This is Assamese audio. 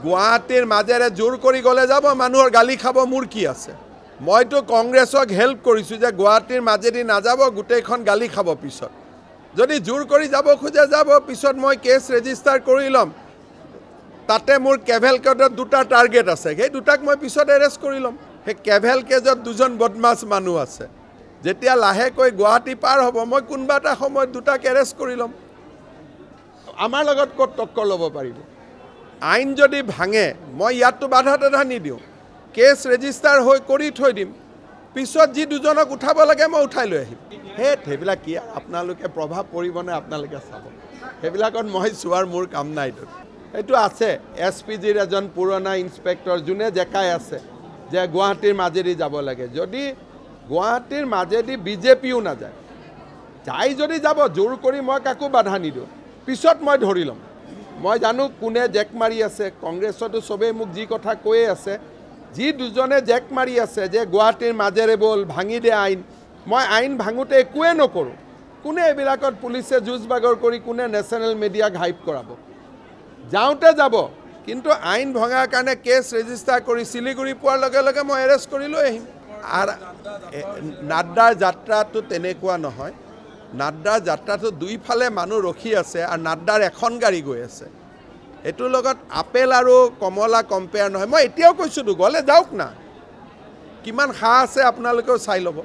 গুৱাহাটীৰ মাজেৰে জোৰ কৰি গ'লে যাব মানুহৰ গালি খাব মোৰ কি আছে মইতো কংগ্ৰেছক হেল্প কৰিছোঁ যে গুৱাহাটীৰ মাজেদি নাযাব গোটেইখন গালি খাব পিছত যদি জোৰ কৰি যাব খোজে যাব পিছত মই কেছ ৰেজিষ্টাৰ কৰি ল'ম তাতে মোৰ কেভেলকেডত দুটা টাৰ্গেট আছে সেই দুটাক মই পিছত এৰেষ্ট কৰি ল'ম সেই কেভেলকেডত দুজন বদমাছ মানুহ আছে যেতিয়া লাহেকৈ গুৱাহাটী পাৰ হ'ব মই কোনোবা এটা সময়ত দুটাক এৰেষ্ট কৰি ল'ম আমাৰ লগত ক'ত টক্কৰ ল'ব পাৰিব আইন যদি ভাঙে মই ইয়াততো বাধা টাধা নিদিওঁ কেছ ৰেজিষ্টাৰ হৈ কৰি থৈ দিম পিছত যি দুজনক উঠাব লাগে মই উঠাই লৈ আহিম সেইবিলাক কি আপোনালোকে প্ৰভাৱ পৰিবনে আপোনালোকে চাব সেইবিলাকত মই চোৱাৰ মোৰ কাম নাইতো এইটো আছে SPGৰ এজন পুৰণা ইন্সপেক্টৰ যোনে জেকাই আছে যে গুৱাহাটীৰ মাজেদি যাব লাগে যদি গুৱাহাটীৰ মাজেদি বিজেপিও নাযায় যাই যদি যাব জোৰ কৰি মই কাকো বাধা নিদিওঁ পিছত মই ধৰি ল'ম মই জানো কোনে জেক মাৰি আছে কংগ্ৰেছতো সবেই মোক যি কথা কৈয়ে আছে যি দুজনে জেক মাৰি আছে যে গুৱাহাটীৰ মাজেৰে বল ভাঙি দে আইন মই আইন ভাঙোতে একোৱে নকৰোঁ কোনে এইবিলাকত পুলিচে যুঁজ বাগৰ কৰি কোনে নেশ্যনেল মিডিয়াক হাইপ কৰাব যাওঁতে যাব কিন্তু আইন ভঙাৰ কাৰণে কেছ ৰেজিষ্টাৰ কৰি শিলিগুৰি পোৱাৰ লগে লগে মই এৰেষ্ট কৰি লৈ আহিম আৰু নাড্ডাৰ যাত্ৰাটো তেনেকুৱা নহয় নাড্ডাৰ যাত্ৰাটো দুইফালে মানুহ ৰখি আছে আৰু নাড্ডাৰ এখন গাড়ী গৈ আছে এইটোৰ লগত আপেল আৰু কমলা কম্পেয়াৰ নহয় মই এতিয়াও কৈছোঁ গ'লে যাওক না কিমান সাহ আছে আপোনালোকেও চাই ল'ব